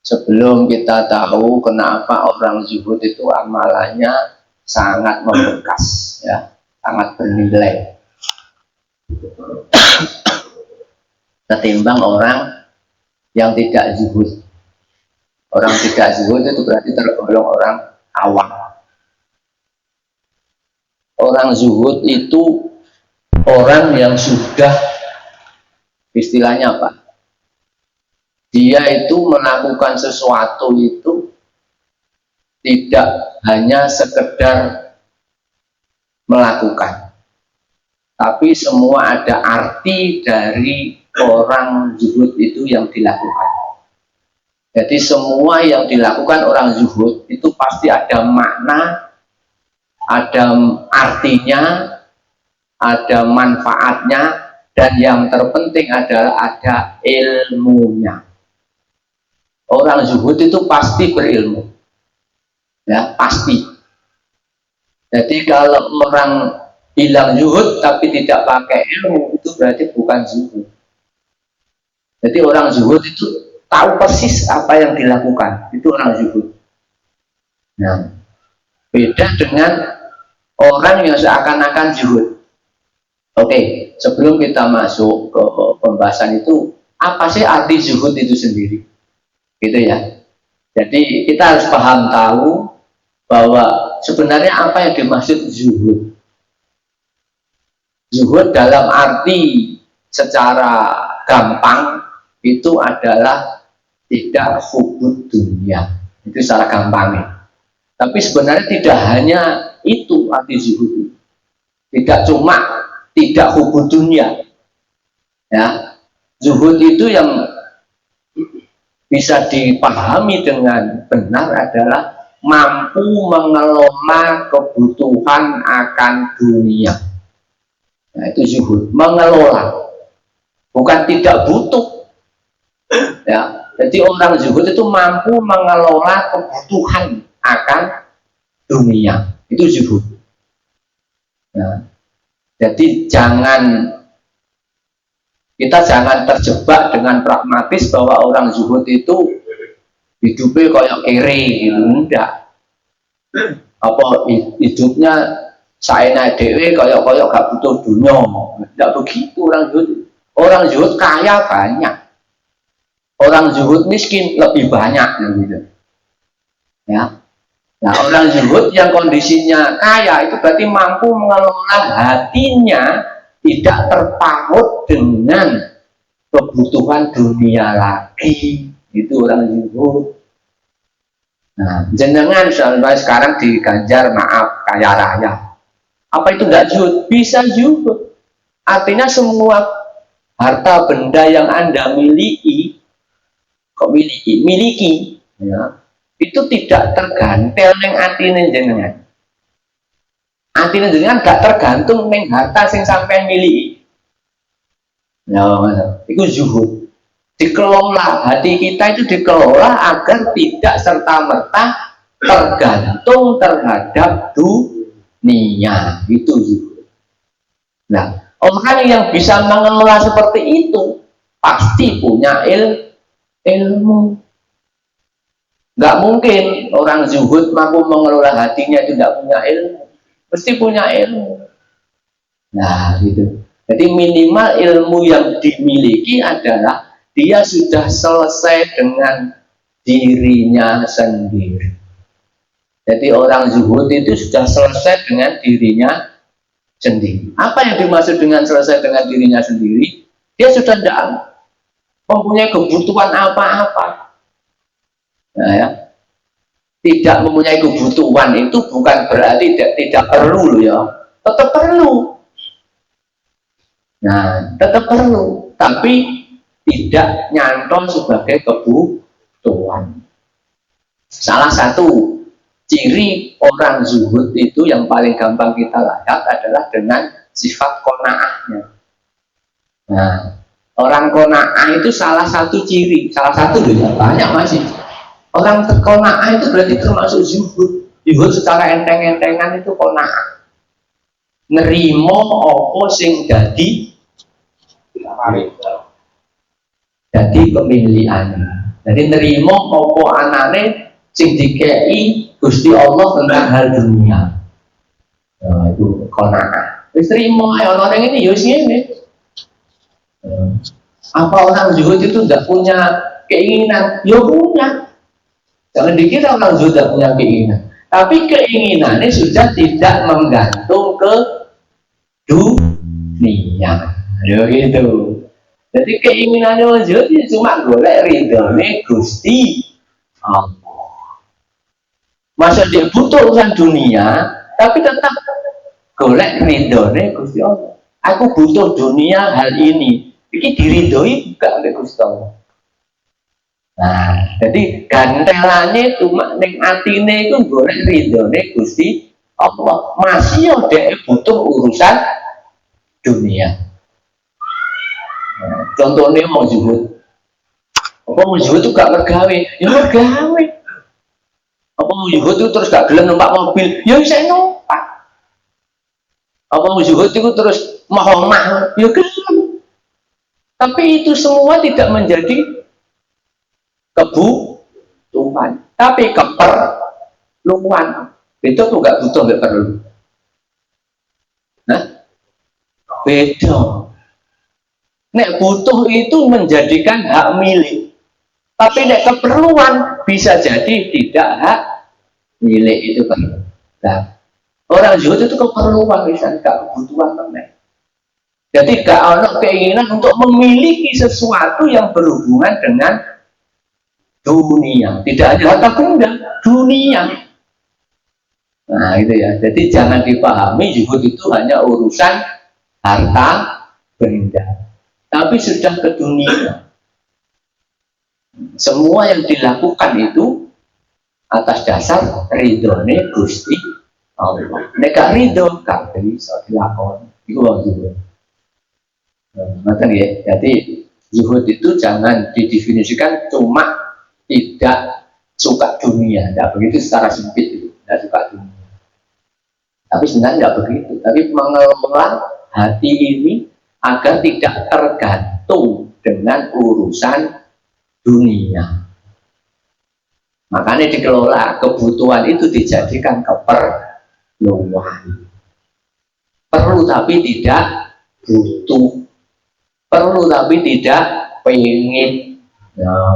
sebelum kita tahu kenapa orang zuhud itu amalannya sangat membekas, ya, sangat bernilai ketimbang orang yang tidak zuhud. Orang tidak zuhud itu berarti tergolong orang awam. Orang zuhud itu orang yang sudah, istilahnya apa? Dia itu melakukan sesuatu itu tidak hanya sekedar melakukan, tapi semua ada arti dari orang zuhud itu yang dilakukan. Jadi semua yang dilakukan orang zuhud itu pasti ada makna, ada artinya, ada manfaatnya, dan yang terpenting adalah ada ilmunya. Orang zuhud itu pasti berilmu, ya, pasti. Jadi kalau orang bilang zuhud tapi tidak pakai ilmu, itu berarti bukan zuhud. Jadi orang zuhud itu tahu persis apa yang dilakukan, itu orang zuhud. Nah, beda dengan orang yang seakan-akan zuhud. Oke, sebelum kita masuk ke pembahasan itu, apa sih arti zuhud itu sendiri? Gitu ya. Jadi kita harus paham tahu bahwa sebenarnya apa yang dimaksud zuhud. Zuhud dalam arti secara gampang itu adalah tidak hubud dunia. Itu secara gampangnya. Tapi sebenarnya tidak hanya itu arti zuhud. Tidak cuma tidak hubud dunia. Ya. Zuhud itu yang bisa dipahami dengan benar adalah mampu mengelola kebutuhan akan dunia. Nah, itu zuhud, mengelola, bukan tidak butuh. Ya, jadi orang zuhud itu mampu mengelola kebutuhan akan dunia, itu zuhud. Nah, jadi kita jangan terjebak dengan pragmatis bahwa orang zuhud itu hidupnya kayak kere gitu, enggak. Apa hidupnya saya dewe kayak gak butuh dunia, enggak begitu orang zuhud. Orang zuhud kaya banyak, orang zuhud miskin lebih banyak gitu. Ya. Nah, orang zuhud yang kondisinya kaya itu berarti mampu mengelola hatinya tidak terpaut dengan kebutuhan dunia lagi. Itu orang zuhud. Nah, jenengan sampai sekarang diganjar maaf kaya raya. Apa itu enggak zuhud? Bisa zuhud. Artinya semua harta benda yang Anda miliki, ya, itu tidak tergantel neng atine jenengan. Atine jenengan gak tergantung neng harta sing sampean miliki. Nah, itu zuhud. Dikelola, hati kita itu dikelola agar tidak serta-merta tergantung terhadap dunia. Itu zuhud. Nah, orang yang bisa mengelola seperti itu pasti punya ilmu. Nggak mungkin orang zuhud mampu mengelola hatinya itu tidak punya ilmu. Mesti punya ilmu. Nah, gitu. Jadi minimal ilmu yang dimiliki adalah dia sudah selesai dengan dirinya sendiri. Jadi orang zuhud itu sudah selesai dengan dirinya sendiri. Apa yang dimaksud dengan selesai dengan dirinya sendiri? Dia sudah tidak mempunyai kebutuhan apa-apa. Nah, ya. Tidak mempunyai kebutuhan itu bukan berarti tidak perlu, ya. Tetap perlu. Nah, tetap perlu, tapi tidak nyantol sebagai kebutuhan. Salah satu ciri orang zuhud itu yang paling gampang kita lihat adalah dengan sifat qanaahnya. Nah, orang qanaah itu salah satu ciri, salah satu banyak masih. Orang qanaah itu berarti termasuk zuhud. Zuhud secara enteng-entengan itu qanaah. Nerimo apa sing jadi pemilihan. Jadi nerima apa anane sing dikei Gusti Allah tentang hal dunia. Nah, itu qanaah. Wis trimo ae ana ning ini ya wis ngene. Apa orang zuhud itu tidak punya keinginan? Ya punya. Jangan dikira orang zuhud tidak punya keinginan. Tapi keinginannya sudah tidak menggantung ke dunia. Ya gitu. Jadi keinginannya orang zuhud itu cuma golek ridhone Gusti Allah. Masa dia butuh urusan dunia, tapi tetap golek ridhone Gusti Allah. Aku butuh dunia hal ini. Iki diridhoi bukan oleh Gusti Allah. Nah, jadi gantelannya cuma ning atine iku golek ridhone Gusti Allah. Masih yo dhek butuh urusan dunia. Nah, contohnya mau zuhud. Apa mau zuhud itu gak mergawe? Ya mergawe. Apa mau zuhud itu terus gak gelem numpak mobil? Ya bisa numpak. Apa mau zuhud itu terus mahomah? Ya gelem. Tapi itu semua tidak menjadi kebutuhan, tapi keperluan. Itu tuh nggak butuh, nggak perlu. Nah, beda. Nek butuh itu menjadikan hak milik, tapi nek keperluan bisa jadi tidak hak milik itu kan. Nah, orang zuhud itu keperluan, misalnya nggak kebutuhan temen. Jadi gak ada keinginan untuk memiliki sesuatu yang berhubungan dengan dunia. Tidak hanya harta benda, dunia. Nah itu ya. Jadi jangan dipahami zuhud itu hanya urusan harta benda. Tapi sudah ke dunia. Semua yang dilakukan itu atas dasar ridhone Gusti Allah. Nek ridho gak bisa dilakukan. Itu zuhud. Nah, ya. Jadi zuhud itu jangan didefinisikan cuma tidak suka dunia, tidak begitu secara sempit itu, tidak suka dunia. Tapi sebenarnya tidak begitu. Tapi mengelola hati ini agar tidak tergantung dengan urusan dunia. Makanya dikelola, kebutuhan itu dijadikan keperluan. Perlu tapi tidak butuh. Perlu tapi tidak pengen. Nah,